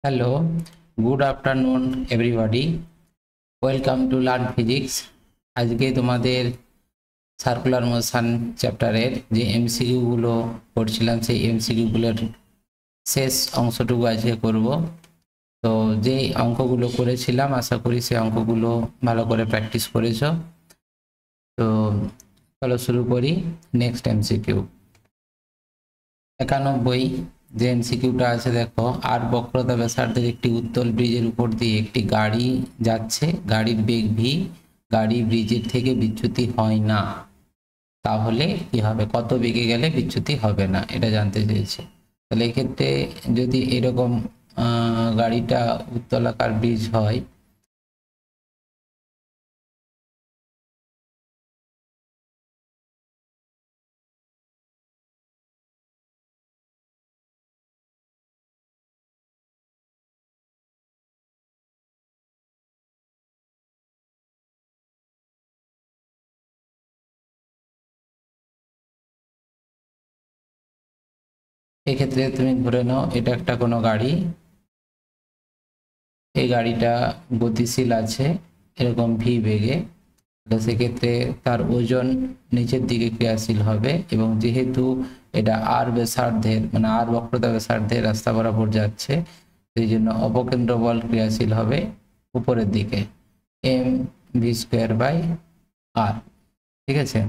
Hello, good afternoon everybody. Welcome to Learn Physics. আজকে তোমাদের circular motion চ্যাপ্টারের যে এমসিকিউ গুলো পড়ছিলাম সেই এমসিকিউ গুলোর শেষ অংশটুকু আজকে করব। তো যে অঙ্কগুলো করেছিলাম আশা করি সেই অঙ্কগুলো ভালো করে প্র্যাকটিস করেছো। তো চলো শুরু করি। নেক্সট এমসিকিউ 91 যে এমসিকিউটা আছে দেখো, আর বক্রতা ব্যাসার্ধের একটি উত্তল ব্রিজের উপর দিয়ে একটি গাড়ি যাচ্ছে, গাড়ির বেগ ভি, গাড়ি ব্রিজের থেকে বিচ্যুতি হয় না, তাহলে কি হবে? কত বেগে গেলে বিচ্যুতি হবে না এটা জানতে চেয়েছে। তাহলে এই ক্ষেত্রে যদি এরকম গাড়িটা উত্তলাকার ব্রিজ হয়, এক্ষেত্রে তুমি ধরে নাও এটা একটা কোনো গাড়ি, এই গাড়িটা গতিশীল আছে এরকম ভি বেগে, তো সেক্ষেত্রে তার ওজন নিচের দিকে ক্রিয়াশীল হবে, এবং যেহেতু এটা আর ব্যাসার্ধের মানে আর বক্রতা ব্যাসার্ধের রাস্তা বরাবর যাচ্ছে, সেই জন্য অপকেন্দ্র বল ক্রিয়াশীল হবে উপরের দিকে, এম ভি স্কোয়ার বাই আর। ঠিক আছে,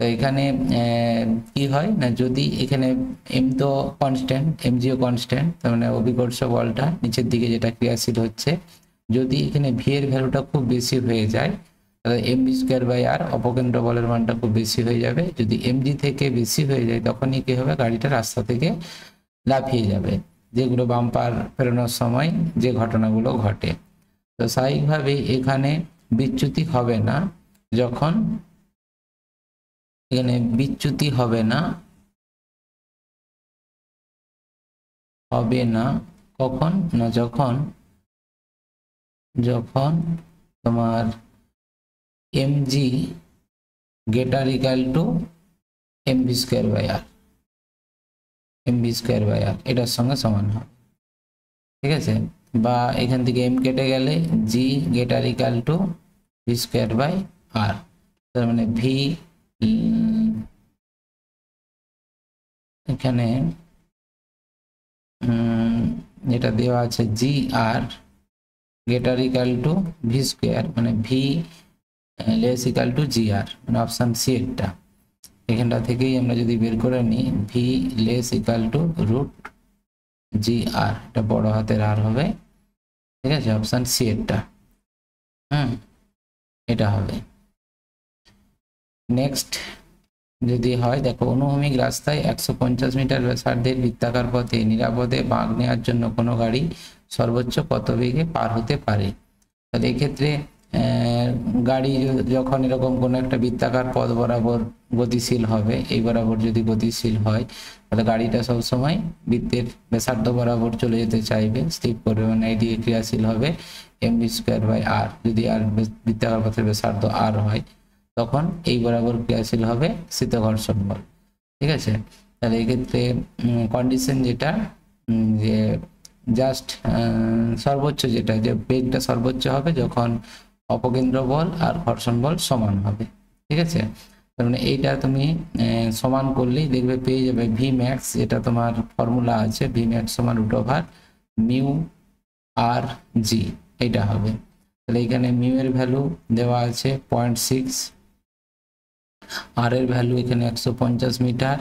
তো এখানে কি হয় না, যদি এখানে এম তো কনস্ট্যান্ট, এমজিও কনস্ট্যান্ট, তার মানে অভিকর্ষ বলটা নিচের দিকে যেটা ক্রিয়াশীল হচ্ছে, যদি এখানে ভি এর ভ্যালুটা খুব বেশি হয়ে যায় তাহলে এম ভি স্কোয়ার বাই আর অপকেন্দ্র বলের মানটা খুব বেশি হয়ে যাবে। যদি এমজি থেকে বেশি হয়ে যায় তখনই কি হবে, গাড়িটা রাস্তা থেকে লাফিয়ে যাবে, যেগুলো বাম্পার ফেরানোর সময় যে ঘটনাগুলো ঘটে। তো স্বাভাবিকভাবে এখানে বিচ্যুতি হবে না, যখন এখানে বিচ্যুতি হবে না কখন না, যখন তোমার mg greater equal to mv square by R, mv square by R এটার সঙ্গে সমান হবে। ঠিক আছে, বা এখান থেকে m কেটে গেলে g greater equal to v square by R, তার মানে v এখানে যেটা দেওয়া আছে G R greater equal to V square, মানে V less equal to G R, মানে অপশান সি এরটা। এখানটা থেকেই আমরা যদি বের করে নিই V less equal to root G R, এটা বড় হাতের আর হবে। ঠিক আছে, অপশান সি এরটা এটা হবে। নেক্সট যদি হয় দেখো, অনুভূমিক রাস্তায় 150 মিটার ব্যাসার্ধের বৃত্তাকার পথে নিরাপদে বাঁক নেওয়ার জন্য কোনো গাড়ি সর্বোচ্চ কত বেগে পার হতে পারে। তাহলে এক্ষেত্রে গাড়ি যখন এরকম কোনো একটা বৃত্তাকার পথ বরাবর গতিশীল হবে, এই বরাবর যদি গতিশীল হয় তাহলে গাড়িটা সবসময় বৃত্তের ব্যাসার্ধ বরাবর চলে যেতে চাইবে, স্লিপ করবে, মানে এইদিকে ক্রিয়াশীল হবে এম ভি স্কোয়ার বাই আর। যদি আর বৃত্তাকার পথের ব্যাসার্ধ আর হয় তখন এই বরাবর ক্রিয়াশীল হবে স্থিত ঘর্ষণ বল। ঠিক আছে, তাহলে এক্ষেত্রে কন্ডিশন যেটা, যে জাস্ট সর্বোচ্চ যেটা, যে বেগটা সর্বোচ্চ হবে যখন অপকেন্দ্র বল আর ঘর্ষণ বল সমান হবে। ঠিক আছে, তার মানে এইটা তুমি সমান করলেই দেখবে পেয়ে যাবে ভি ম্যাক্স, যেটা তোমার ফর্মুলা আছে ভি ম্যাক্স সমান রুট ওভার মিউ আর জি, এইটা হবে। তাহলে এখানে মিউ এর ভ্যালু দেওয়া আছে 0.6, আর এর ভ্যালু এখানে 150 মিটার,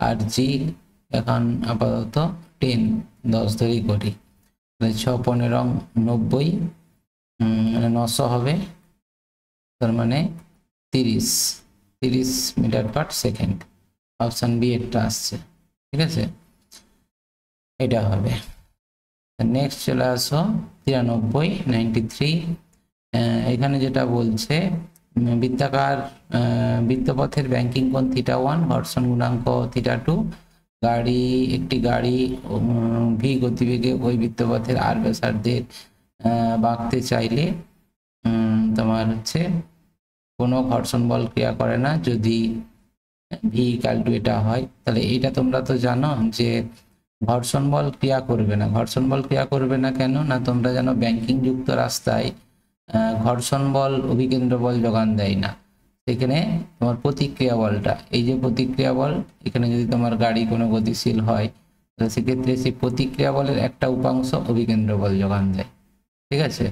আর জি এখন আপাতত 10 ধরেই করি, 6 15 90, মানে 900 হবে, তার মানে 30 metre per second. Option B এটা আসছে। ঠিক আছে, এটা হবে। নেক্সট চলে আসো 93 এখানে যেটা বলছে বৃত্তাকার বৃত্তপথের ব্যাংকিং কোণ θ1, ঘর্ষণ গুণাঙ্ক θ2, একটি গাড়ি ভি গতিবেগে ওই বৃত্তপথের আর ব্যাসার্ধের বাঁকতে চাইলে তোমার হচ্ছে কোনো ঘর্ষণ বল ক্রিয়া করে না যদি ভি ইকাল টু এটা হয়। তাহলে এটা তোমরা তো জানো যে ঘর্ষণ বল ক্রিয়া করবে না। ঘর্ষণ বল ক্রিয়া করবে না কেন? না তোমরা জানো ব্যাংকিং যুক্ত রাস্তায় ঘর্ষণ বল অভিকেন্দ্র বল যোগান দেয় না। সেখানে তোমার প্রতিক্রিয়া বলটা, এই যে প্রতিক্রিয়া বল, এখানে যদি তোমার গাড়ি কোনো গতিশীল হয় তাহলে সেক্ষেত্রে সেই প্রতিক্রিয়া বলের একটা উপাংশ অভিকেন্দ্র বল যোগান দেয়। ঠিক আছে,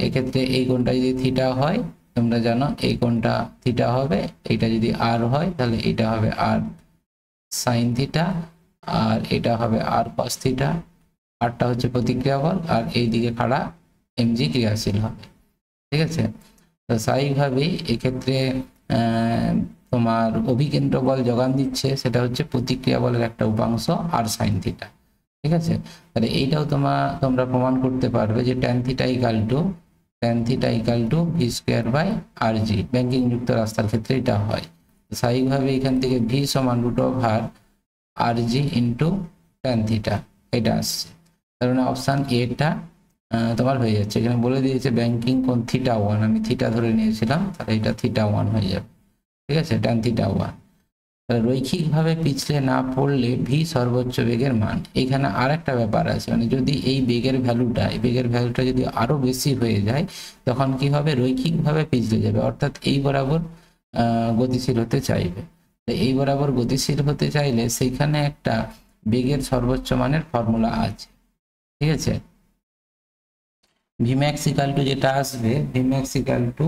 এক্ষেত্রে এই কোণটা যদি থিটা হয়, তোমরা জানো এই কোণটা থিটা হবে, এটা যদি আর হয় তাহলে এটা হবে আর সাইন থিটা, আর এটা হবে আর কস থিটা। আরটা হচ্ছে প্রতিক্রিয়া বল, আর এই দিকে খাড়া এমজি ক্রিয়াশীল হবে। ঠিক আছে, তো স্বাভাবিকভাবেই এক্ষেত্রে তোমার অভিকেন্দ্র বল যোগান দিচ্ছে, সেটা হচ্ছে প্রতিক্রিয়া বলের একটা উপাংশ আর সাইন থিটা। ঠিক আছে, তাহলে এইটাও তোমরা প্রমাণ করতে পারবে যে tan theta equal to V square by R G. Banking যুক্ত রাস্তার ক্ষেত্রে এটা হয়। স্বাভাবিকভাবে এখান থেকে ভি সমান √r আর জি ইন্টু ট্যান থিটা, এটা আসছে। তার মানে অপশান এটা তোমার হয়ে যাচ্ছে। এখানে বলে দিয়েছে ব্যাংকিং কোণ θ1, আমি থিটা ধরে নিয়েছিলাম, তাহলে এটা θ1 হয়ে যাবে। ঠিক আছে, ট্যান θ1। তাহলে রৈখিকভাবে পিছলে না পড়লে ভি সর্বোচ্চ বেগের মান। এখানে আর একটা ব্যাপার আছে, মানে যদি এই বেগের ভ্যালুটা যদি আরো বেশি হয়ে যায় তখন কি হবে? রৈখিকভাবে পিছলে যাবে, অর্থাৎ এই বরাবর গতিশীল হতে চাইবে। এই বরাবর গতিশীল হতে চাইলে সেইখানে একটা বেগের সর্বোচ্চ মানের ফর্মুলা আছে। ঠিক আছে, ভিম্যাক্স ইকাল টু যেটা আসবে, ভিম্যাক্স ইকাল টু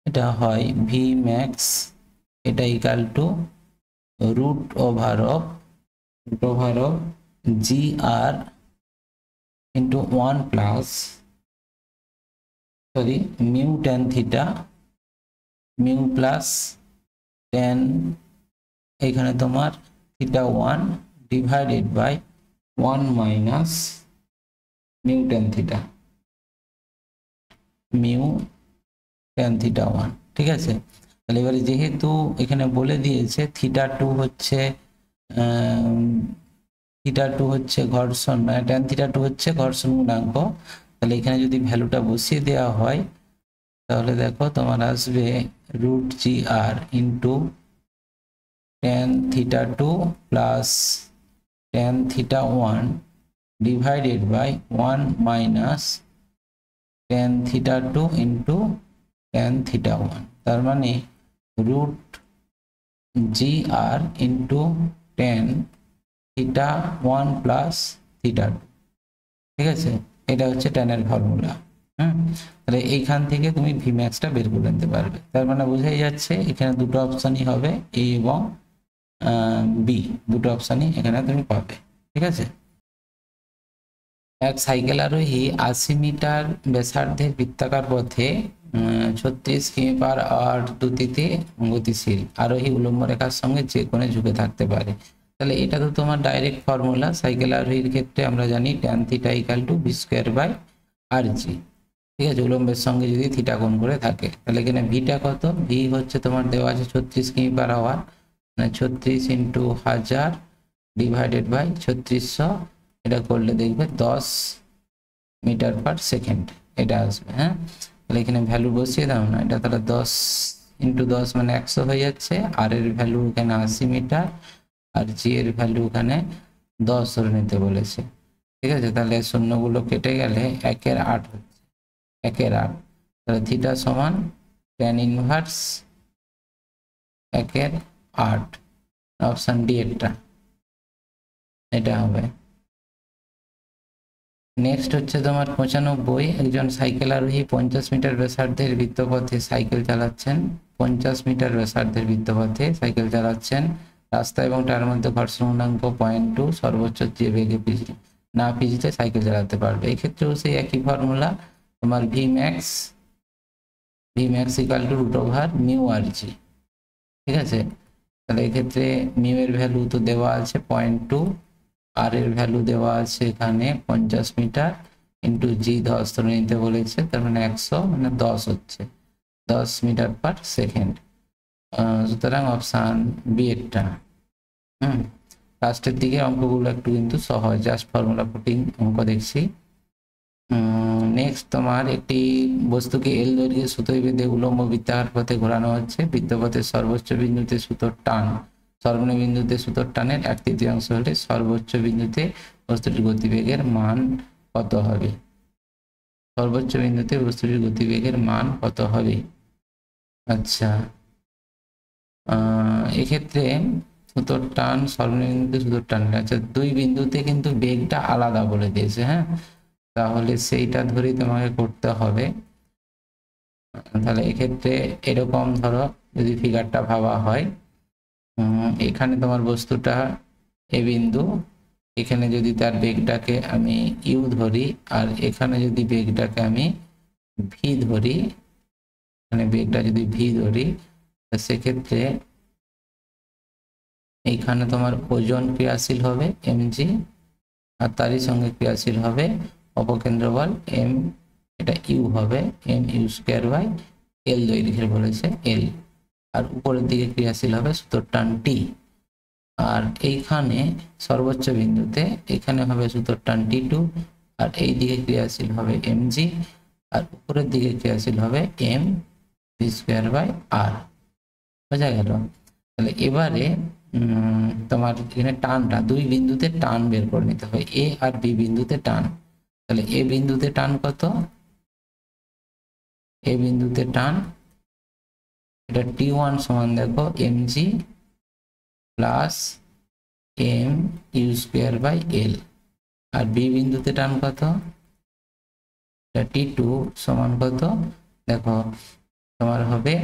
এটা হয় ভিম্যাক্স, এটা equal to root over of G R into 1 plus mu tan theta, mu plus tan, এখানে তোমার θ1 divided by 1 minus mu tan theta, mu tan θ1। ঠিক আছে, তাহলে এবারে যেহেতু এখানে বলে দিয়েছে θ2 হচ্ছে ঘর্ষণ, মানে ট্যান θ2 হচ্ছে ঘর্ষণ গুণাঙ্ক, তাহলে এখানে যদি ভ্যালুটা বসিয়ে দেওয়া হয় তাহলে দেখো তোমার আসবে √gr into tan θ2 plus tan θ1 divided by 1 minus tan θ2 into tan θ1, তার মানে √gr ইন্টু ট্যান θ1 প্লাস θ2। ঠিক আছে, এটা হচ্ছে ট্যানের ফর্মুলা। তাহলে এইখান থেকে তুমি ভিম্যাক্সটা বের করে নিতে পারবে। তার মানে বোঝাই যাচ্ছে এখানে দুটো অপশানই হবে, এ এবং বি, দুটো অপশানই এখানে তুমি পাবে। ঠিক আছে, এক সাইকেল আরোহী 80 মিটার ব্যাসার্ধের বৃত্তাকার পথে 36 কিমি/আওয়ার গতিতে গতিশীল। আরোহী উলম্ব রেখার সঙ্গে যে কোণে ঝুঁকে থাকতে পারে। তাহলে এটা তো তোমার ডাইরেক্ট ফর্মুলা। সাইকেল আরোহীর ক্ষেত্রে আমরা জানি tan theta equal to V square by R G. ঠিক আছে, উলম্বের সঙ্গে যদি থিটা কোণ করে থাকে, তাহলে এখানে ভিটা কত? ভি হচ্ছে তোমার দেওয়া আছে 36 কিমি/আওয়ার, মানে 36 ইন্টু 1000 ডিভাইডেড বাই 3600, এটা করলে দেখবে 10 মিটার/সেকেন্ড এটা আসবে। হ্যাঁ, তাহলে এখানে ভ্যালু বসিয়ে দাও না, এটা তাহলে 10 ইন্টু 10 মানে 100 হয়ে যাচ্ছে। আর এর ভ্যালু এখানে 80 মিটার, আর জি এর ভ্যালু এখানে 10 ধরে নিতে বলেছে। ঠিক আছে, তাহলে শূন্যগুলো কেটে গেলে 1/8 হচ্ছে, 1/8। তাহলে থিটা সমান ট্যান ইনভার্স 1/8, অপশন ডি এটা হবে। নেক্সট হচ্ছে তোমার 95, একজন সাইকেল আরোহী 50 মিটার ব্যাসার্ধের বৃত্তপথে সাইকেল চালাচ্ছেন। 50 মিটার ব্যাসার্ধের বৃত্তপথে সাইকেল চালাচ্ছেন, রাস্তা এবং তার মধ্যে ঘর্ষণ গুণাঙ্ক 0.2, সর্বোচ্চ যে বেগে না পিছলে সাইকেল চালাতে পারবে। এক্ষেত্রেও সেই একই ফর্মুলা, তোমার ভিম্যাক্স ইকাল টু √ওভার মিউ আর জি। ঠিক আছে, তাহলে এক্ষেত্রে মিউ এর ভ্যালু তো দেওয়া আছে 0.2, আর এর ভ্যালু দেওয়া আছে এখানে 50 মিটার ইন্টু জি 10 ধরে নিতে বলেছে, তার মানে 100 মানে 10 হচ্ছে 10 মিটার/সেকেন্ড। সুতরাং অপশান বি এরটা। লাস্টের দিকে অঙ্কগুলো একটু কিন্তু সহজ, জাস্ট ফর্মুলা পুটিং অঙ্ক দেখছি। নেক্সট তোমার একটি বস্তুকে এল দৈর্ঘ্যের সুতোয় বেঁধে উলম্ব বৃত্তাকার পথে ঘোরানো হচ্ছে। বৃত্তপথের সর্বোচ্চ বিন্দুতে সুতোর টান সর্বনিম্ন বিন্দুতে সুতোর টানের 1/3 হলে সর্বোচ্চ বিন্দুতে বস্তুটির গতিবেগের মান কত হবে? সর্বোচ্চ বিন্দুতে বস্তুটির গতিবেগের মান কত হবে? আচ্ছা, এক্ষেত্রে সুতোর টান সর্বনিম্ন বিন্দুতে সুতোর টান, আচ্ছা দুই বিন্দুতে কিন্তু বেগটা আলাদা বলে দিয়েছে। হ্যাঁ, তাহলে সেইটা ধরেই তোমাকে করতে হবে। তাহলে এক্ষেত্রে এরকম ধরো যদি ফিগারটা ভাবা হয়, এখানে তোমার বস্তুটা এ বিন্দু, এখানে যদি তার বেগটাকে আমি ইউ ধরি আর এখানে যদি বেগটাকে আমি ভি ধরি, এখানে বেগটা যদি ভি ধরি, সেক্ষেত্রে এইখানে তোমার ওজন ক্রিয়াশীল হবে mg, আর তারই সঙ্গে ক্রিয়াশীল হবে অপকেন্দ্র বল m, এটা ইউ হবে mu²/l দৈর্ঘ্যের বলেছে l, আর উপরের দিকে ক্রিয়াশীল হবে সুতোর টান t। আর এইখানে সর্বোচ্চ বিন্দুতে এখানে হবে সুতোর টান t2, আর এই দিকে ক্রিয়াশীল হবে mg, আর উপরের দিকে ক্রিয়াশীল হবে mv²/r। বোঝা গেল? তাহলে এবারে তোমার এখানে টানটা দুই বিন্দুতে টান বের করে নিতে হবে, এ আর বি বিন্দুতে টান। তাহলে এ বিন্দুতে টান কত? এ বিন্দুতে টান এটা t1 সমান দেখো mg প্লাস mu²/l, আর বি বিন্দুতে টান কত? এটা t2 সমান কত দেখো তোমার হবে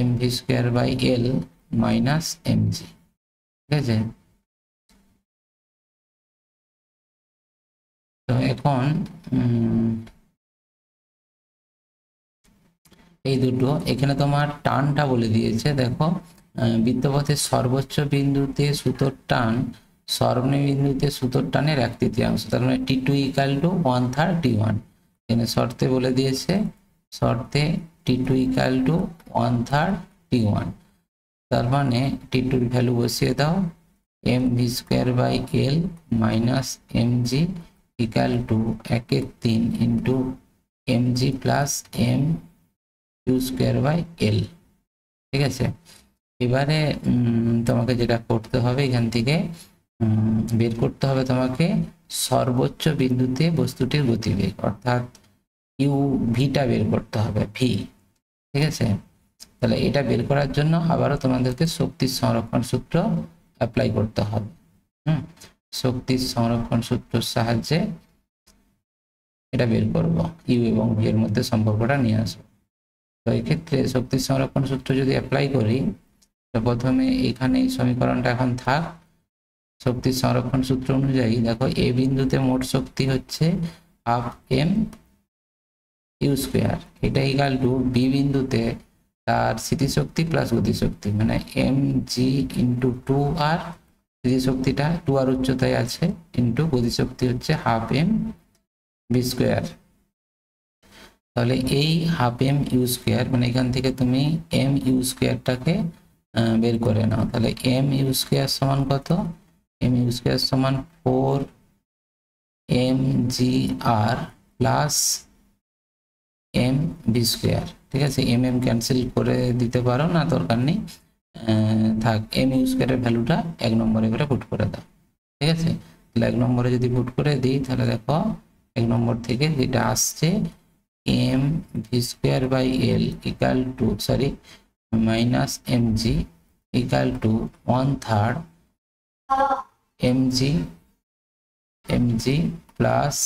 mv²/l মাইনাস mg। ঠিক আছে, তো এখন এই দুটো এখানে তোমার টানটা বলে দিয়েছে। দেখো বৃত্তপথের সর্বোচ্চ বিন্দুতে সুতোর টান সর্বনিম্ন বিন্দুতে সুতোর টানের 1/3, তার মানে t2 = 1/3 t1। এখানে শর্তে বলে দিয়েছে, শর্তে t2 = 1/3 t1, তার মানে t2 এর ভ্যালু বসিয়ে দাও mv²/l minus mg = 1/3 into mg plus mu²/l। ঠিক আছে, এবারে তোমাকে যেটা করতে হবে এখান থেকে বের করতে হবে তোমাকে সর্বোচ্চ বিন্দুতে বস্তুটির গতিবেগ, অর্থাৎ ইউ ভিটা বের করতে হবে, ভি। ঠিক আছে, তাহলে এটা বের করার জন্য আবারও তোমাদেরকে শক্তির সংরক্ষণ সূত্র অ্যাপ্লাই করতে হবে। শক্তির সংরক্ষণ সূত্রের সাহায্যে এটা বের করব, ইউ এবং ভি এর মধ্যে সম্পর্কটা নিয়ে আসবো। তো এক্ষেত্রে শক্তির সংরক্ষণ সূত্র যদি অ্যাপ্লাই করি, তো প্রথমে এখানে সমীকরণটা এখন থাক। শক্তির সংরক্ষণ সূত্র অনুযায়ী দেখো এ বিন্দুতে মোট শক্তি হচ্ছে ½ mu², এটা = বি বিন্দুতে তার স্থিতিশক্তি প্লাস গতিশক্তি, মানে mg × 2r, স্থিতিশক্তিটা 2r উচ্চতায় আছে, ইন্টু গতিশক্তি হচ্ছে ½ mv²। তাহলে এই ½ mu², মানে এখান থেকে তুমি mu²টাকে বের করে নাও। তাহলে mu² সমান কত? mu² সমান 4mgr প্লাস mv²। ঠিক আছে, ক্যান্সেল করে দিতে পারো, না দরকার নেই, থাক। mu² এর ভ্যালুটা 1 নম্বরে করে পুট করে দাও। ঠিক আছে, তাহলে 1 নম্বরে যদি পুট করে দিই, তাহলে দেখো 1 নম্বর থেকে যেটা আসছে mv²/l minus mg = 1/3 mg plus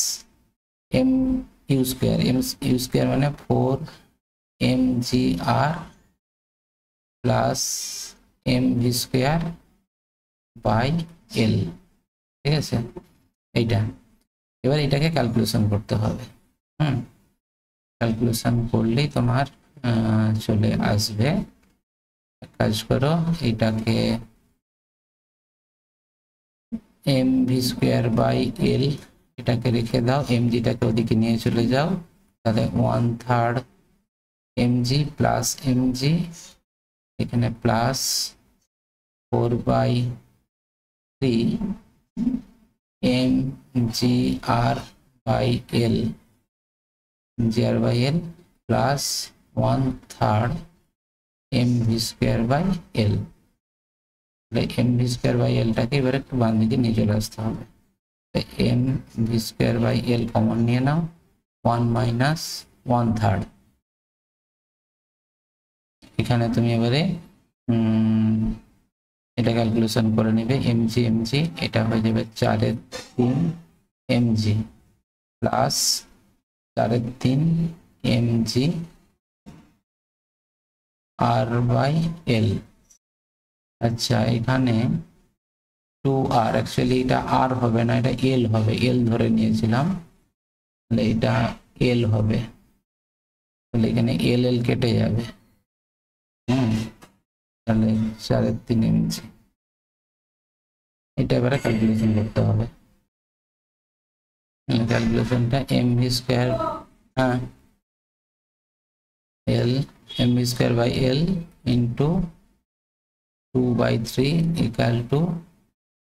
mu² মানে 4mgr প্লাস mv²/l। ঠিক আছে, এইটা এবার এটাকে ক্যালকুলেশন করতে হবে। ক্যালকুলেশন করলেই তোমার চলে আসবে। কাজ করো, এইটাকে mv²/l এটাকে রেখে দাও, mgটাকে ওদিকে নিয়ে চলে যাও, তাহলে 1/3 mg প্লাস mg, এখানে plus 4/3 mgr/l plus 1/3 M V square by L. M V square by এলটাকে এবার একটু বাম দিকে নিয়ে চলে আসতে হবে। M V square by L common নিয়ে নাও, 1 মাইনাস 1/3। এখানে তুমি এবারে এটা ক্যালকুলেশন করে নেবে, এমজি এটা হয়ে যাবে 4/3 MG plus 4/3 MG R by L. আচ্ছা, এখানে 2r, অ্যাকচুয়ালি এটা আর হবে না, এটা এল হবে, এল ধরে নিয়েছিলাম, তাহলে এটা এল হবে, তাহলে এখানে এল এল কেটে যাবে। তাহলে 4/3 এমজি, এটা এবারে ক্যালকুলেশন করতে হবে। ক্যালকুলেশনটা এম ভি স্কোয়ার, হ্যাঁ L, M V square by L into 2/3 equal to,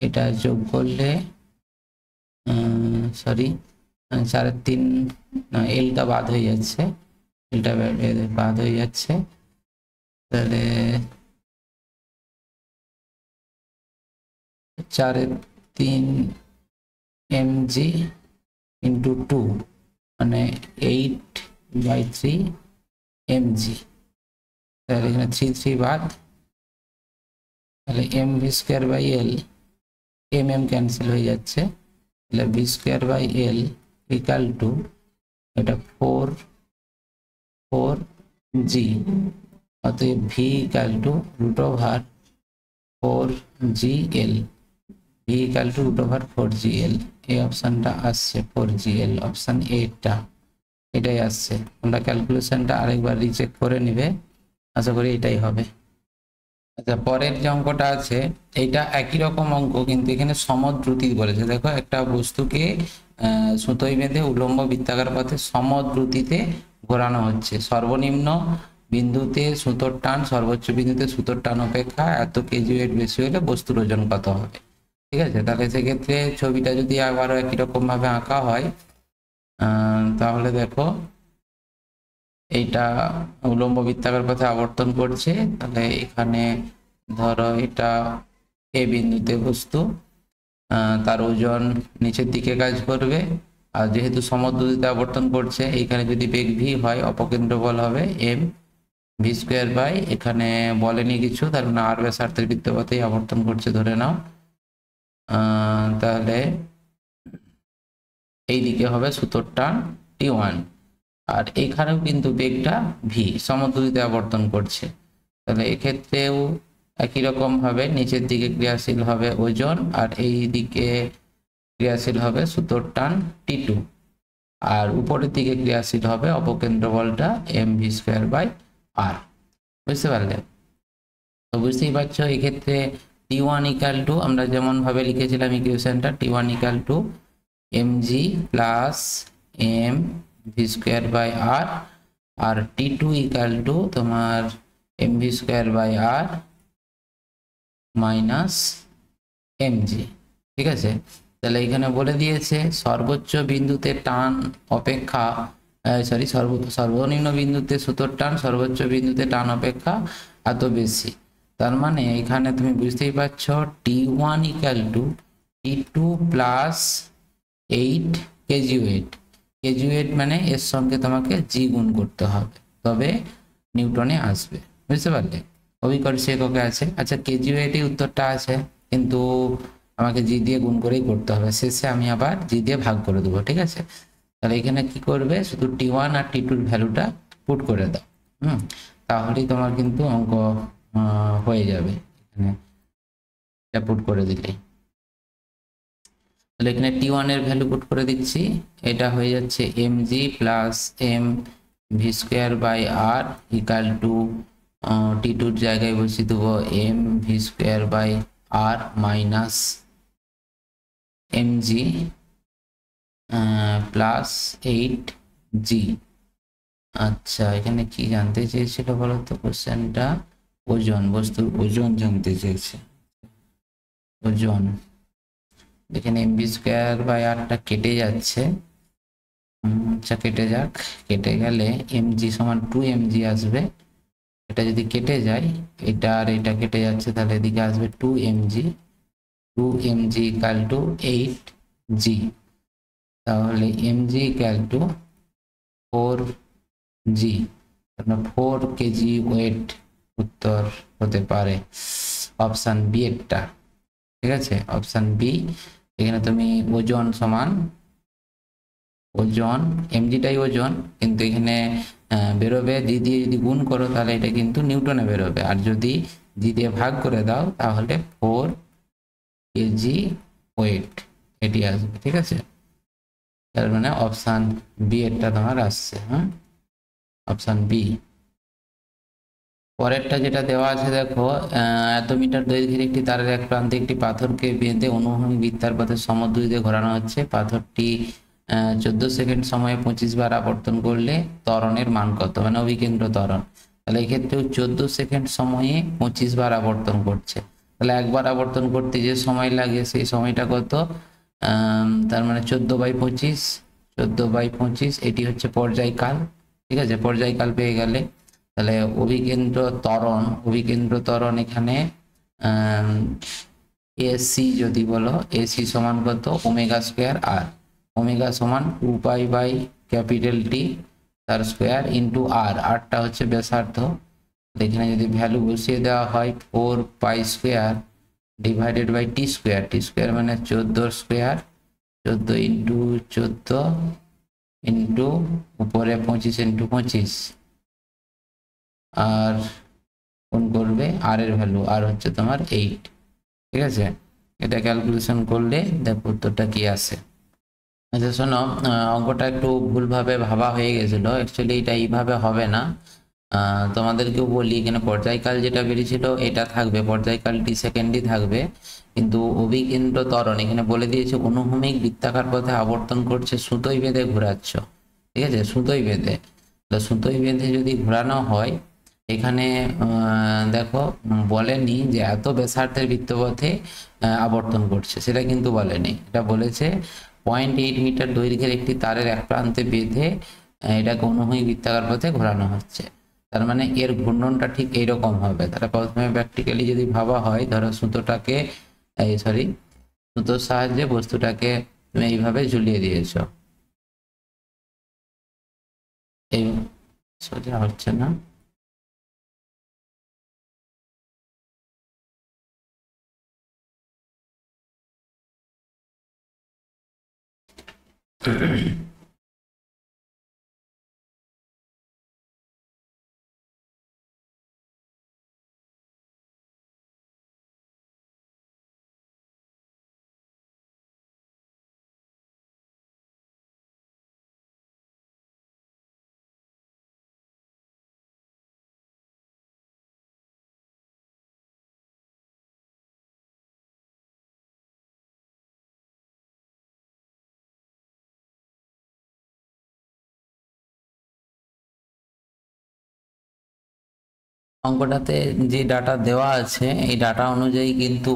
এটা যোগ করলে সরি 3.5, না এলটা বাদ হয়ে যাচ্ছে, এলটা বাদ হয়ে যাচ্ছে, তাহলে 4/3 এমজি ইন্টু 2 মানে 8/3 এমজি, তাহলে এখানে 3 বাদ, তাহলে M V square by L, M cancel হয়ে যাচ্ছে, তাহলে V square by L equal to, এটা 4 জি, অতএব V equal to √4 GL, V equal to √4GL। এই অপশানটা আসছে 4GL, অপশান এটা, এটাই আসছে। তোমরা ক্যালকুলেশনটা আরেকবার রিচেক করে নিবে, আশা করি এটাই হবে। আচ্ছা, পরের যে অঙ্কটা আছে এইটা একই রকম অঙ্ক, কিন্তু এখানে সমদ্রুতি বলেছে। দেখো, একটা বস্তুকে সুতোয় বেঁধে উলম্ব বৃত্তাকার পথে সমদ্রুতিতে ঘোরানো হচ্ছে। সর্বনিম্ন বিন্দুতে সুতোর টান সর্বোচ্চ বিন্দুতে সুতোর টান অপেক্ষা এত কেজি ওয়েট বেশি হলে বস্তুর ওজন কত হবে? ঠিক আছে, তাহলে সেক্ষেত্রে ছবিটা যদি আবারও একই রকম ভাবে আঁকা হয়, তাহলে দেখো এইটা উলম্ব বৃত্তাকার পথে আবর্তন করছে, তাহলে এখানে ধরো এটা এ বিন্দুতে বস্তু, তার ওজন নিচের দিকে কাজ করবে, আর যেহেতু সমদ্রুতিতে আবর্তন করছে, এইখানে যদি বেগ ভি হয়, অপকেন্দ্র বল হবে এম ভি স্কোয়ার বাই, এখানে বলেনি কিছু, তার মানে আর ব্যাসার্ধের বৃত্তপথেই আবর্তন করছে ধরে নাও, তাহলে এই দিকে হবে সুতোর টান T1, আর এখানেও কিন্তু বেগটা ভি, সমদ্রুতিতে আবর্তন করছে, তাহলে এক্ষেত্রেও একই রকম ভাবে নিচের দিকে ক্রিয়াশীল হবে ওজন, আর এই দিকে ক্রিয়াশীল হবে সুতোর টান T2, আর উপরের দিকে ক্রিয়াশীল হবে অপকেন্দ্র বলটা এম ভি স্কোয়ার বাই আর। বুঝতে পারলে? তো বুঝতেই পারছো, এক্ষেত্রে T1 ইকাল টু, আমরা যেমন ভাবে লিখেছিলাম ইকুয়েশনটা, T1 equal to mg plus M V square by R T2 equal to তোমার M V square by R minus MG. ঠিক আছে, তাহলে এখানে বলে দিয়েছে সর্বোচ্চ বিন্দুতে টান অপেক্ষা, সরি সর্বনিম্ন বিন্দুতে সুতোর টান সর্বোচ্চ বিন্দুতে টান অপেক্ষা এত বেশি। তার মানে এখানে তুমি বুঝতেই পারছো T1 equal to T2 plus 8 kg weight. Kg weight মানে এর সঙ্গে তোমাকে জি গুণ করতে হবে, তবে নিউটনে আসবে। বুঝতে পারলে? অভিকর্ষী এককে আছে। আচ্ছা, কেজি ওয়েটই উত্তরটা আছে, কিন্তু আমাকে জি দিয়ে গুণ করেই করতে হবে, শেষে আমি আবার জি দিয়ে ভাগ করে দেবো। ঠিক আছে, তাহলে এখানে কি করবে, শুধু T1 আর T2 ভ্যালুটা পুট করে দাও, তাহলেই তোমার কিন্তু অঙ্ক হয়ে যাবে। এখানে এটা পুট করে দিলেই, তাহলে এখানে T1 এর ভ্যালু পুট করে দিচ্ছি, এটা হয়ে যাচ্ছে mg plus M V square by R equal to T2 জায়গায় বসিয়ে দেবো M V square by R minus mg plus 8g। আচ্ছা, এখানে কি জানতে চেয়েছিল বলো তো কোশ্চেনটা? ওজন, বস্তুর ওজন জানতে চেয়েছে, ওজন। এখানে এম ভি স্কোয়ার বাই আরটা কেটে যাচ্ছে, আচ্ছা কেটে যাক, কেটে গেলে mg সমান 2mg আসবে, এটা যদি কেটে যায়, এটা আর এটা কেটে যাচ্ছে, তাহলে এদিকে আসবে 2mg, 2mg equal to 8g। তাহলে mg equal to 4g, 4 kg weight উত্তর হতে পারে অপশান বি এরটা। ঠিক আছে, অপশান বি। এখানে তুমি ওজন সমান ওজন, এমজিটাই ওজন, কিন্তু এখানে বেরোবে জি দিয়ে যদি গুণ করো তাহলে এটা কিন্তু নিউটনে বেরোবে, আর যদি জি দিয়ে ভাগ করে দাও তাহলে 4 kg ওয়েট এটি আসবে। ঠিক আছে, তার মানে অপশান বি এরটা তোমার আসছে। হ্যাঁ, অপশান বি। পরেরটা যেটা দেওয়া আছে দেখো, এত মিটার দৈর্ঘ্যের একটি তারের এক প্রান্তে একটি পাথরকে বেঁধে অনুভূমিক বৃত্তার পথে সমদ্বিতে ঘোরানো হচ্ছে। পাথরটি 14 সেকেন্ড সময়ে 25 বার আবর্তন করলে ত্বরণের মান কত, মানে অভিকেন্দ্র ত্বরণ। তাহলে এক্ষেত্রেও 14 সেকেন্ড সময়ে 25 বার আবর্তন করছে, তাহলে একবার আবর্তন করতে যে সময় লাগে সেই সময়টা কত, তার মানে 14/25, 14/25 এটি হচ্ছে পর্যায়কাল। ঠিক আছে, পর্যায়কাল পেয়ে গেলে তাহলে অভিকেন্দ্র ত্বরণ এখানে এসি যদি বলো, এসি সমান কত, ওমেগা স্কোয়ার আর, ওমেগা সমান 2π/T তার স্কোয়ার ইন্টু আর, আরটা হচ্ছে ব্যাসার্ধ। এখানে যদি ভ্যালু বসিয়ে দেওয়া হয় 4π² divided by T square, T square মানে 14 স্কোয়ার, 14 ইন্টু 14 ইন্টু উপরে 25 ইন্টু 25, আর কোন করবে আর এর ভ্যালু, আর হচ্ছে তোমার 8। ঠিক আছে, এটা ক্যালকুলেশন করলে দেখো উত্তরটা কি আসে। আচ্ছা শোনো, অঙ্কটা একটু ভুলভাবে ভাবা হয়ে গেছিল, অ্যাকচুয়ালি এটা এইভাবে হবে না। তোমাদেরকেও বলি, এখানে পর্যায়কাল যেটা বেরিয়েছিল এটা থাকবে, পর্যায়কালটি সেকেন্ডই থাকবে, কিন্তু অভিকেন্দ্র ত্বরণ এখানে বলে দিয়েছে অনুভূমিক বৃত্তাকার পথে আবর্তন করছে, সুতোই বেঁধে ঘোরাচ্ছ। ঠিক আছে, সুতোই বেঁধে, সুতোই বেঁধে যদি ঘোরানো হয়, এখানে দেখো বলেনি যে এত ব্যাসার্ধের বৃত্তপথে আবর্তন করছে, সেটা কিন্তু বলেনি। এটা বলেছে 0.8 মিটার দৈর্ঘ্যের একটি তারের এক প্রান্তে বেঁধে এটাকে অনুভূমিক বৃত্তাকার পথে ঘোরানো হচ্ছে। তার মানে এর ঘূর্ণনটা ঠিক এইরকম হবে। তাহলে প্রথমে প্র্যাকটিক্যালি যদি ভাবা হয়, ধরো সুতোটাকে সুতোর সাহায্যে বস্তুটাকে তুমি এইভাবে ঝুলিয়ে দিয়েছো, এই সোজা হচ্ছে না, অঙ্কটাতে যে ডাটা দেওয়া আছে এই ডাটা অনুযায়ী কিন্তু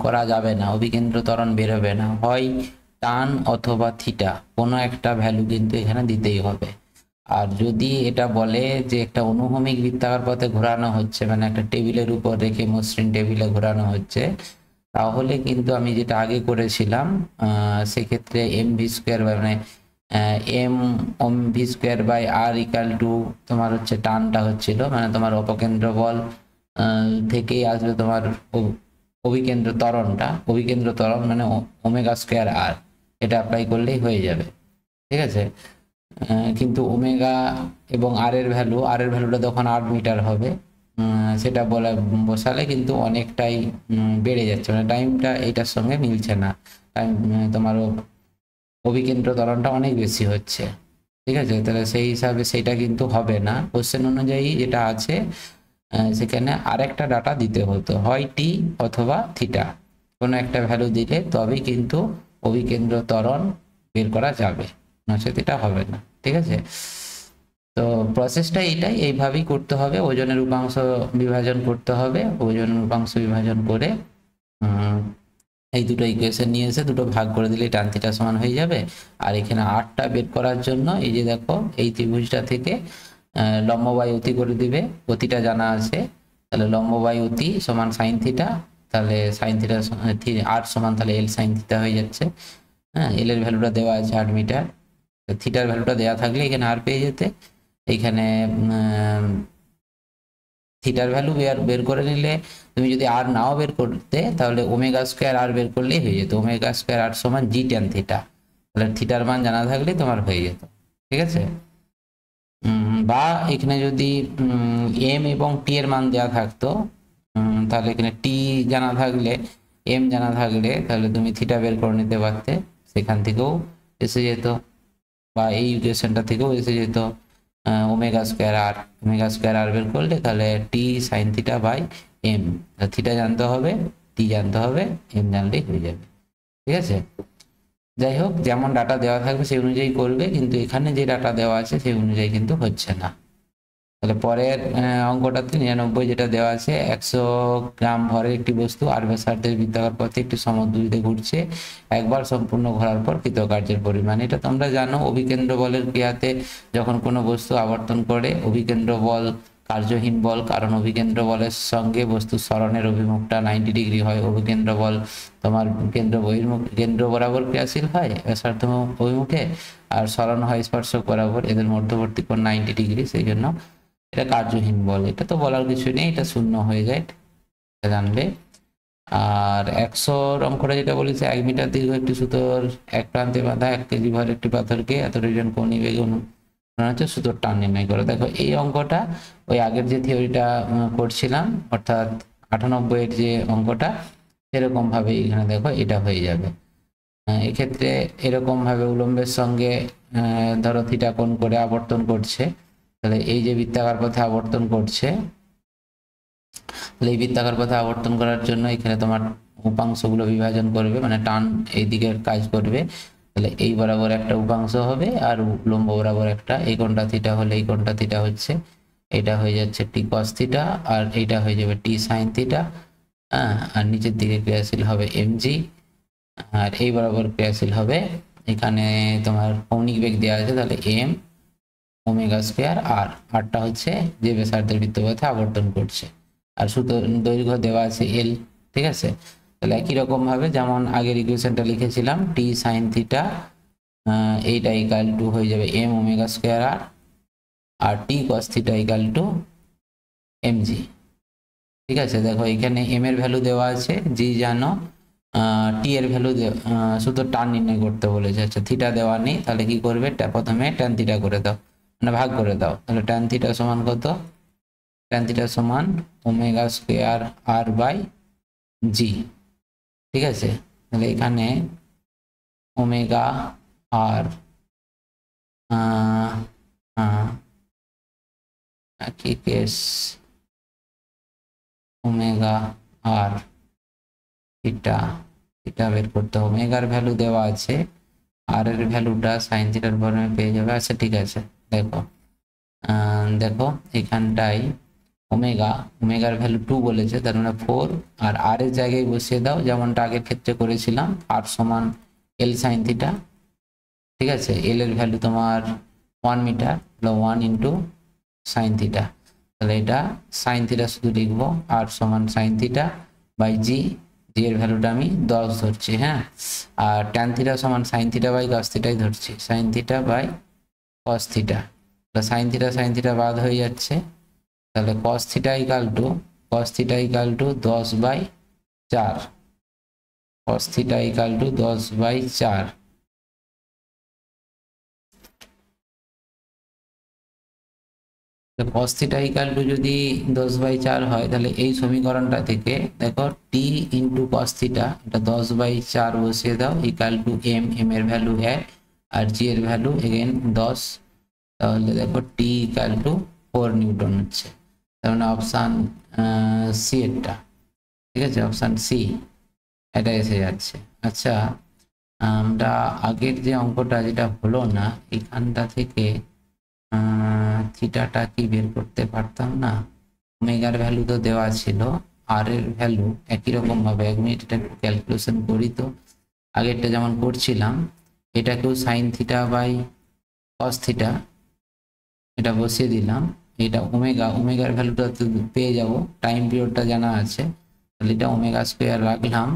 করা যাবে না, অভিকেন্দ্র ত্বরণ বেরোবে না, হয় টান অথবা থিটা, কোনো একটা ভ্যালু কিন্তু এখানে দিতেই হবে। আর যদি এটা বলে যে একটা অনুভূমিক বৃত্তাকার পথে ঘোরানো হচ্ছে, মানে একটা টেবিলের উপর রেখে মসৃণ টেবিলে ঘোরানো হচ্ছে, তাহলে কিন্তু আমি যেটা আগে করেছিলাম সেক্ষেত্রে mv² মানে m/v² ইকাল টু তোমার হচ্ছে টানটা হচ্ছিল, মানে তোমার অপকেন্দ্র বল থেকেই আসবে তোমার অভিকেন্দ্র ত্বরণটা, অভিকেন্দ্র ত্বরণ মানে ওমেগা² আর, এটা অ্যাপ্লাই করলেই হয়ে যাবে। ঠিক আছে, কিন্তু ওমেগা এবং আর এর ভ্যালুটা তখন 8 মিটার হবে, সেটা বসালে কিন্তু অনেকটাই বেড়ে যাচ্ছে, মানে টাইমটা এইটার সঙ্গে মিলছে না, টাইম তোমার অভিকেন্দ্র ত্বরণটা অনেক বেশি হচ্ছে। ঠিক আছে, তাহলে সেই হিসাবে সেটা কিন্তু হবে না, কোশ্চেন অনুযায়ী যেটা আছে সেখানে আরেকটা ডাটা দিতে হতো, হয় টি অথবা থিটা, কোনো একটা ভ্যালু দিলে তবেই কিন্তু অভিকেন্দ্র ত্বরণ বের করা যাবে, নচেত এটা হবে না। ঠিক আছে, তো প্রসেসটা এইটাই, এইভাবেই করতে হবে, ওজনের উপাংশ বিভাজন করতে হবে, ওজনের উপাংশ বিভাজন করে এই দুটো ইকুয়েশন নিয়ে এসে দুটো ভাগ করে দিলে tan থিটা সমান হয়ে যাবে। আর এখানে 8টা বের করার জন্য এই যে দেখো এই ত্রিভুজটা থেকে লম্ব বাই অতি করে দিবে, অতিটা জানা আছে, তাহলে লম্ব বাই অতি সমান সাইন থিটা, তাহলে সাইন থিটা আর সমান তাহলে এল সাইন থিটা হয়ে যাচ্ছে। হ্যাঁ, এল এর ভ্যালুটা দেওয়া আছে 8 মিটার, থিটার ভ্যালুটা দেওয়া থাকলে এখানে আর পেয়ে যেতে, এইখানে থিটার ভ্যালু বের করে নিলে, তুমি যদি আর নাও বের করতে তাহলে ওমেগা স্কোয়ার আর বের করলেই হয়ে যেত, ওমেগা স্কোয়ার আর সমান জি ট্যান থিটা, তাহলে থিটার মান জানা থাকলে তোমার হয়ে যেত। ঠিক আছে, বা এখানে যদি এম এবং টি এর মান দেওয়া থাকতো, তাহলে এখানে টি জানা থাকলে, এম জানা থাকলে, তাহলে তুমি থিটা বের করে নিতে পারতে, সেখান থেকেও এসে যেত, বা এই ইকুয়েশনটা থেকেও এসে যেত ওমেগা স্কোয়ার আর বের করলে তাহলে T sine theta by M, theta জানতে হবে, টি জানতে হবে, এম জানলেই হয়ে যাবে। ঠিক আছে, যাই হোক, যেমন ডাটা দেওয়া থাকবে সেই অনুযায়ী করবে, কিন্তু এখানে যে ডাটা দেওয়া আছে সেই অনুযায়ী কিন্তু হচ্ছে না। তাহলে পরের অঙ্কটাতে 99 যেটা দেওয়া আছে, 100 গ্রাম ভরের একটি বস্তু আর ব্যাসার্ধের বৃত্তাকার পথে একটি সমদ্বিতে ঘুরছে, একবার সম্পূর্ণ ঘোরার পর কৃতকার্যের পরিমাণ। এটা তোমরা জানো, অভিকেন্দ্র বলের ক্রিয়াতে যখন কোনো বস্তু আবর্তন করে, অভিকেন্দ্র বল কার্যহীন বল, কারণ অভিকেন্দ্র বলের সঙ্গে বস্তুর সরণের অভিমুখটা 90 ডিগ্রি হয়। অভিকেন্দ্র বল তোমার কেন্দ্র বরাবর ক্রিয়াশীল হয় ব্যাসার্ধ অভিমুখে, আর সরণ হয় স্পর্শক বরাবর, এদের মধ্যবর্তী কোণ 90 ডিগ্রি, সেই জন্য এটা কার্যহীন বল। এটা তো বলার কিছু নেই, এটা শূন্য হয়ে যায়, এটা জানবে। আর 100 অঙ্কটা যেটা বলেছে, 1 মিটার দীর্ঘ একটি সুতোর এক প্রান্তে বাঁধা 1 কেজি ভরের একটি পাথরকে এত রিজন কৌণিক বেগে হচ্ছে সুতোর টান নির্ণয় করো। দেখো এই অঙ্কটা ওই আগের যে থিওরিটা করছিলাম, অর্থাৎ 98 এর যে অঙ্কটা, এরকম ভাবে এখানে দেখো এটা হয়ে যাবে। এক্ষেত্রে এরকম ভাবে উলম্বের সঙ্গে ধরো থিটা কোণ করে আবর্তন করছে, তাহলে এই যে বৃত্তাকার পথে আবর্তন করছে, তাহলে এই বৃত্তাকার পথে আবর্তন করার জন্য এখানে তোমার উপাংশগুলো বিভাজন করবে, মানে টান এই দিকের কাজ করবে, তাহলে এই বরাবর একটা উপাংশ হবে আর লম্ব বরাবর একটা, এই কোণটা থিটা হলে এই কোণটা থিটা হচ্ছে, এটা হয়ে যাচ্ছে টি কস থিটা, আর এইটা হয়ে যাবে টি সাইন থিটা। হ্যাঁ, আর নিচের দিকে ক্রিয়াশীল হবে এমজি, আর এই বরাবর ক্রিয়াশীল হবে, এখানে তোমার কৌণিক বেগ দেওয়া আছে, তাহলে এম ওমেগা স্কোয়ার আর, আরটা হচ্ছে যে ব্যাসার্ধের বৃত্তপথে আবর্তন করছে, আর সুতো দৈর্ঘ্য দেওয়া আছে এল। ঠিক আছে, তাহলে একই রকম ভাবে যেমন আগের ইকুয়েশনটা লিখেছিলাম, টি সাইন থিটা এইটা ইকাল টু হয়ে যাবে এম ওমেগা স্কোয়ার আর, আর T cos theta equal to MG. ঠিক আছে, দেখো এখানে এম এর ভ্যালু দেওয়া আছে, জি জানো, টি এর ভ্যালু শুধু টান নির্ণয় করতে বলেছে। আচ্ছা, থিটা দেওয়া নেই, তাহলে কি করবে, প্রথমে ট্যান থিটা করে দাও, মানে ভাগ করে দাও, তাহলে ট্যান থিটা সমান কত, ট্যান থিটা সমান ওমেগা স্কোয়ার আর বাই জি। ঠিক আছে, তাহলে এখানে ওমেগা আর কি কেস, ওমেগা আর থিটা, থিটা বের করতে হবে, ওমেগার ভ্যালু দেওয়া আছে, আর এর ভ্যালুটা সাইন থিটার ফর্মে পেয়ে যাবে। আচ্ছা ঠিক আছে, দেখো দেখো এখানটায় ওমেগার ভ্যালু 2 বলেছে, তার মানে 4, আর এর জায়গায় বসিয়ে দাও যেমনটা আগের ক্ষেত্রে করেছিলাম, আর সমান এল সাইন থিটা। ঠিক আছে, এল এর ভ্যালু তোমার 1 মিটার, 1 ইন্টু সাইন থিটা, তাহলে এটা সাইন থিটা শুধু লিখবো, আর সমান sine theta by G, G এর ভ্যালুটা আমি 10 ধরছি। হ্যাঁ, আর ট্যান থিটা সমান সাইন থিটা বাই কস থিটাই ধরছি, sine theta by cos theta, sine theta বাদ হয়ে যাচ্ছে, তাহলে cos theta equal to 10/4, cos theta equal to 10/4। Cos theta equal to যদি 10/4 হয়, তাহলে এই সমীকরণটা থেকে দেখো টি ইন্টু কস থিটা, এটা 10/4 বসিয়ে দাও, ইকাল টু এম এর ভ্যালু 1 আর জি এর ভ্যালু এগেন 10, তাহলে দেখো টি ইকাল টু 4 নিউটন হচ্ছে, তার মানে অপশান সি এরটা। ঠিক আছে, অপশান সি এটা এসে যাচ্ছে। আচ্ছা, আমরা আগের যে অঙ্কটা যেটা হলো না, এখানটা থেকে থিটাটা কি বের করতে পারতাম না, ওমেগার ভ্যালু তো দেওয়া ছিল, আর এর ভ্যালু একই রকম ভাবে, 1 মিনিট এটা একটু ক্যালকুলেশন করি তো, আগেরটা যেমন করছিলাম, এটাকেও sine theta by cos theta, এটা বসিয়ে দিলাম, এটা ওমেগা, ওমেগার ভ্যালুটা তো পেয়ে যাব, টাইম পিরিয়ডটা জানা আছে, তাহলে এটা ওমেগা স্কোয়ার রাখলাম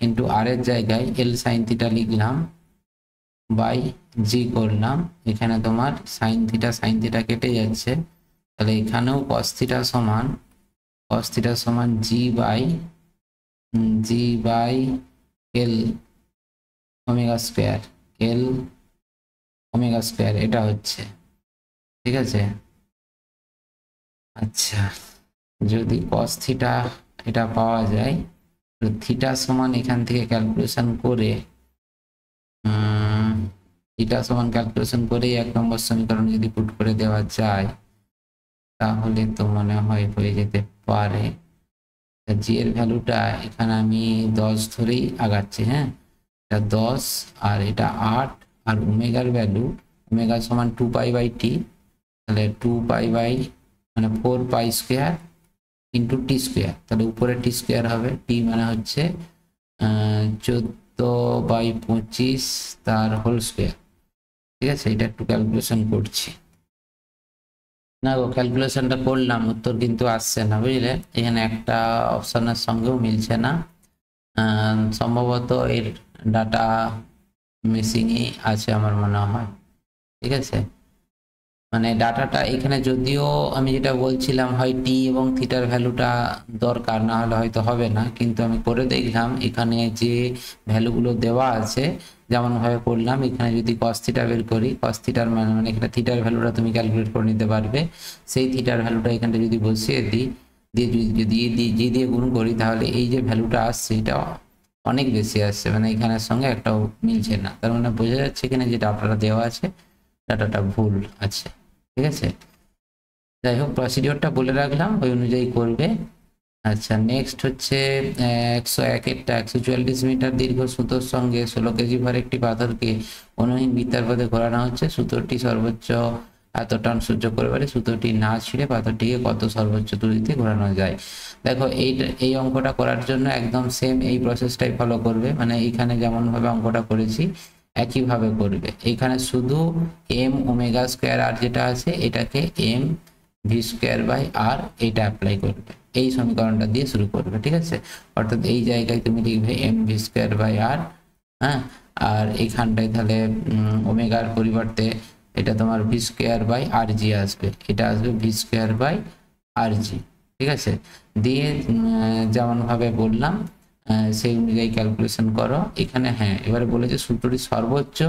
ইন্টু আর এর জায়গায় এল সাইন থিটা লিখলাম বাই জি করলাম। এখানে তোমার সাইন থিটা কেটে যাচ্ছে, তাহলে এখানেও কস থিটা সমান G by L omega square, L omega square এটা হচ্ছে, ঠিক আছে। আচ্ছা, যদি কস থিটা এটা পাওয়া যায়, থিটা সমান এখান থেকে ক্যালকুলেশন করে থিটা সমান ক্যালকুলেশন করে 1 নম্বর সমীকরণ যদি পুট করে দেওয়া যায় তাহলে তো মনে হয় হয়ে যেতে পারে। জি এর ভ্যালুটা এখানে আমি 10 ধরেই আগাচ্ছি, হ্যাঁ, এটা 10 আর এটা 8, আর ওমেগার ভ্যালু, ওমেগা সমান 2π/t, তাহলে 2π বাই মানে 4π স্কোয়ার ইন্টু টি স্কোয়ার, তাহলে উপরে টি স্কোয়ার হবে, টি মানে হচ্ছে 14/25 তার হোল স্কোয়ার, ঠিক আছে। এটা একটু ক্যালকুলেশন করছি, না গো ক্যালকুলেশনটা করলাম, উত্তর কিন্তু আসছে না, বুঝলে, এখানে একটা অপশনের সঙ্গেও মিলছে না, সম্ভবত এর ডাটা মিসিংই আছে আমার মনে হয়, ঠিক আছে। মানে ডাটাটা এখানে যদিও আমি যেটা বলছিলাম হয় টি এবং থিটার ভ্যালুটা দরকার, না হলে হয়তো হবে না, কিন্তু আমি করে দেখলাম এখানে যে ভ্যালুগুলো দেওয়া আছে যেমনভাবে করলাম, এখানে যদি কস থিটা বের করি, কস থিটার মানে এখানে থিটার ভ্যালুটা তুমি ক্যালকুলেট করে নিতে পারবে, সেই থিটার ভ্যালুটা এখানে যদি বসিয়ে দিই, দিয়ে যদি জি দিয়ে গুণ করি, তাহলে এই যে ভ্যালুটা আসছে এটা অনেক বেশি আসছে, মানে এখানের সঙ্গে একটাও মিলছে না, তার মানে বোঝা যাচ্ছে এখানে যে ডাটাটা দেওয়া আছে ডাটাটা ভুল আছে, ঠিক আছে। যাই হোক, প্রসিডিওরটা বলে রাখলাম, ওই অনুযায়ী করবে। আচ্ছা, নেক্সট হচ্ছে 101-টা 144 মিটার দীর্ঘ সুতোর সঙ্গে 16 কেজি ভার একটি পাথরকে অনুহীন বৃত্তার পথে ঘোরানো হচ্ছে, সুতোটি সর্বোচ্চ এত টান সহ্য করতে পারে, সুতোটি না ছিঁড়ে পাথরটিকে কত সর্বোচ্চ দূরত্বে ঘোরানো যায়। দেখো এই অঙ্কটা করার জন্য একদম সেম এই প্রসেসটাই ফলো করবে, মানে এইখানে যেমনভাবে অঙ্কটা করেছি একইভাবে করবে। এইখানে শুধু এম ওমেগা স্কোয়ার আর যেটা আছে এটাকে এম ভি স্কোয়ার বাই আর এইটা অ্যাপ্লাই করবে, এই সমীকরণটা দিয়ে শুরু করবে, ঠিক আছে। অর্থাৎ এই জায়গায় তুমি লিখবে এম ভি স্কোয়ার বাই আর, হ্যাঁ, আর এইখানটায় তাহলে ওমেগার পরিবর্তে এটা তোমার ভি স্কোয়ার বাই আর জি আসবে, এটা আসবে V square by R G, ঠিক আছে। দিয়ে যেমনভাবে বললাম সেই অনুযায়ী ক্যালকুলেশন করো এখানে। হ্যাঁ, এবারে বলেছে সূত্রটি সর্বোচ্চ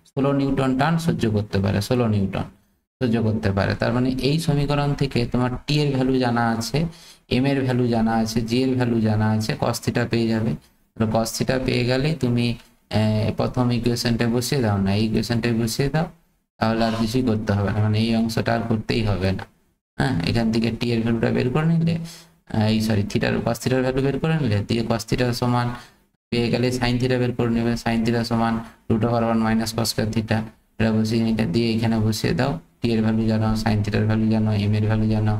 16 নিউটন টান সহ্য করতে পারে, 16 নিউটন সহ্য করতে পারে, তার মানে এই সমীকরণ থেকে তোমার টি এর ভ্যালু জানা আছে, এম এর ভ্যালু জানা আছে, জি এর ভ্যালু জানা আছে, কস থিটা পেয়ে যাবে। কস থিটা পেয়ে গেলে তুমি প্রথম ইকুয়েশনটা বসিয়ে দাও, না এই ইকুয়েশনটা বসিয়ে দাও, তাহলে আর কিছুই করতে হবে না, মানে এই অংশটা আর করতেই হবে না। হ্যাঁ, এখান থেকে টি এর ভ্যালুটা বের করে নিলে, এই সরি থিটার কস থিটার ভ্যালু বের করে নিলে, দিয়ে কস থিটার সমান পেয়ে গেলে সাইন থিটা বের করে নেবে, সাইন থিটা সমান √1 মাইনাস কস স্কয়ার থিটা, এটা বসিয়ে এটা দিয়ে এখানে বসিয়ে দাও, টি এর ভ্যালু জানো, সাইন থিটার ভ্যালু জানো, এম এর ভ্যালু জানো,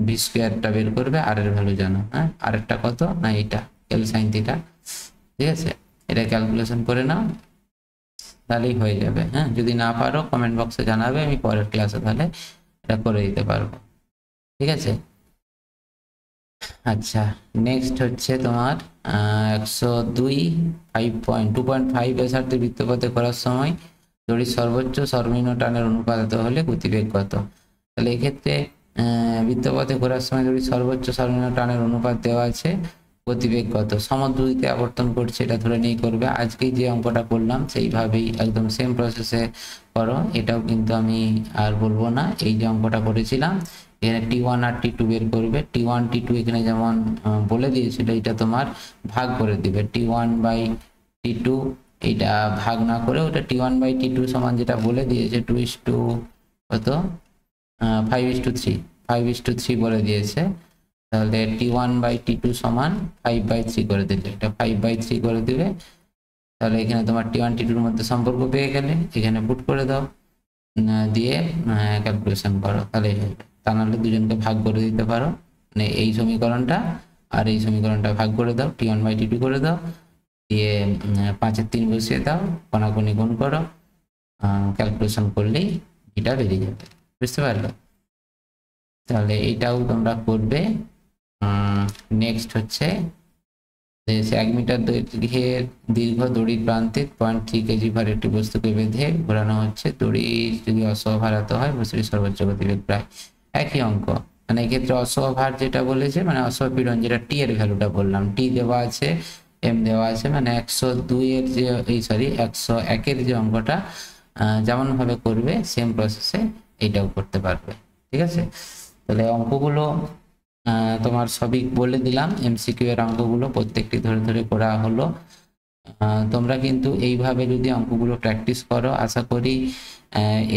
ভি স্কোয়ারটা বের করবে, আর এর ভ্যালু জানো, হ্যাঁ, আরেরটা কত না এইটা এল সাইন থিটা, ঠিক আছে। এটা ক্যালকুলেশন করে নাও, তাহলেই হয়ে যাবে। হ্যাঁ, যদি না পারো কমেন্ট বক্সে জানাবে, আমি পরের ক্লাসে তাহলে এটা করে দিতে পারবো, ঠিক আছে। আচ্ছা, নেক্সট হচ্ছে তোমার 102.2.5 ব্যাসার্ধে বৃত্তপথে করার সময় দড়ির সর্বোচ্চ সর্বনিম্ন টানের অনুপাত হলে গতিবেগ কত। তাহলে এক্ষেত্রে বৃত্তপথে ঘোরার সময় দড়ির সর্বোচ্চ সর্বনিম্ন টানের অনুপাত দেওয়া আছে, গতিবেগ কত, সমদ্রুতিতে আবর্তন করছে এটা ধরে নিয়েই করবে। আজকে যে অঙ্কটা করলাম সেইভাবেই একদম সেম প্রসেসে করো, এটাও কিন্তু আমি আর বলবো না, এই যে অঙ্কটা করেছিলাম এখানে টি1 আর টি2 বের করবে, টি1 টি2 এখানে যেমন বলে দিয়েছিল এটা তোমার ভাগ করে দিবে, টি1/টি2 এইটা ভাগ না করে ওটা টি1/টি2 সমান যেটা বলে দিয়েছে 2:, কত 5:3, 5:3 বলে দিয়েছে, তাহলে টি1/টি2 সমান 5/3 করে দিলে, এটা 5/3 করে দিবে, তাহলে এখানে তোমার টি1 টি2 মধ্যে সম্পর্ক পেয়ে গেলে এখানে পুট করে দাও, দিয়ে ক্যালকুলেশন করো, তাহলে তা নাহলে দুজনকে ভাগ করে দিতে পারো, মানে এই সমীকরণটা আর এই সমীকরণটা ভাগ করে দাও, টি1/টি2 করে দাও, দিয়ে 5-এর 3 বসিয়ে দাও, কোনাকুনি গুণ করো, ক্যালকুলেশন করলেই এটা বেরিয়ে যাবে। বুঝতে পারলো? তাহলে এটাও তোমরা করবে। নেক্সট হচ্ছে 1 মিটার দৈর্ঘ্যের দীর্ঘ দড়ির প্রান্তে 0.3 কেজি ভার একটি বস্তুকে বেঁধে ঘোরানো হচ্ছে। দড়ি যদি অসভারাত হয় বস্তুটির সর্বোচ্চ গতিবেগ প্রায় একই অঙ্ক। মানে এক্ষেত্রে অসভার যেটা বলেছে মানে অসপীড়ন, যেটা টি এর ভ্যালুটা বললাম, টি দেওয়া আছে, এম দেওয়া আছে, মানে 102 এর যে 101 এর যে অঙ্কটা যেমন ভাবে করবে সেম প্রসেসে এইটাও করতে পারবে। ঠিক আছে? তাহলে অঙ্কগুলো তোমার সবই বলে দিলাম, এমসিকিউ এর অঙ্কগুলো প্রত্যেকটি ধরে ধরে করা হলো। তোমরা কিন্তু এইভাবে যদি অঙ্কগুলো প্র্যাকটিস করো, আশা করি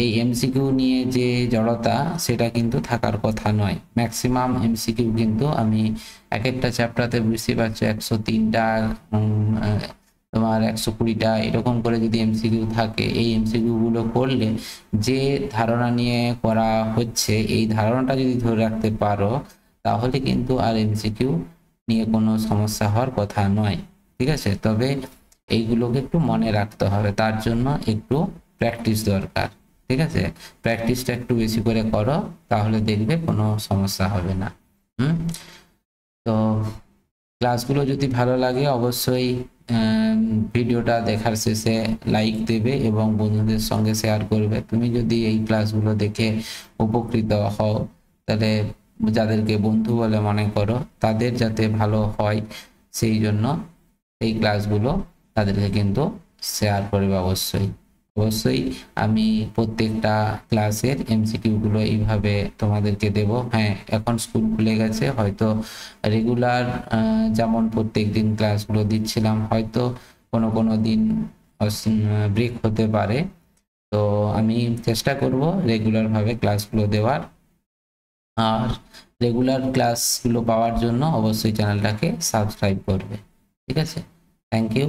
এই এমসিকিউ নিয়ে যে জড়তা সেটা কিন্তু থাকার কথা নয়। ম্যাক্সিমাম এমসিকিউ কিন্তু আমি এক একটা চ্যাপ্টারতে বুঝতে পারছো 103টা, তোমার 120টা এরকম করে যদি এমসিকিউ থাকে, এই এমসিকিউ গুলো করলে যে ধারণা নিয়ে করা হচ্ছে এই ধারণাটা যদি ধরে রাখতে পারো তাহলে কিন্তু আর এমসিকিউ নিয়ে কোনো সমস্যা হওয়ার কথা নয়। ঠিক আছে? তবে এইগুলোকে একটু মনে রাখতে হবে, তার জন্য একটু প্র্যাকটিস দরকার। ঠিক আছে? প্র্যাকটিসটা একটু বেশি করে করো, তাহলে দেখবে কোনো সমস্যা হবে না। তো ক্লাসগুলো যদি ভালো লাগে অবশ্যই ভিডিওটা দেখার শেষে লাইক দেবে এবং বন্ধুদের সঙ্গে শেয়ার করবে। তুমি যদি এই ক্লাসগুলো দেখে উপকৃত হও তাহলে যাদেরকে বন্ধু বলে মনে করো তাদের যাতে ভালো হয় সেই জন্য এই ক্লাসগুলো তাদেরকে কিন্তু শেয়ার করবে অবশ্যই। অবশ্যই আমি প্রত্যেকটা ক্লাসের এমসিকিউ গুলো এইভাবে তোমাদেরকে দেব। হ্যাঁ, এখন স্কুল খুলে গেছে, হয়তো রেগুলার যেমন প্রত্যেক দিন ক্লাসগুলো দিচ্ছিলাম হয়তো কোনো কোনো দিন ব্রেক হতে পারে। তো আমি চেষ্টা করব রেগুলার ভাবে ক্লাসগুলো দেওয়ার। আর রেগুলার ক্লাসগুলো পাওয়ার জন্য অবশ্যই চ্যানেলটাকে সাবস্ক্রাইব করবে। ঠিক আছে? Thank you.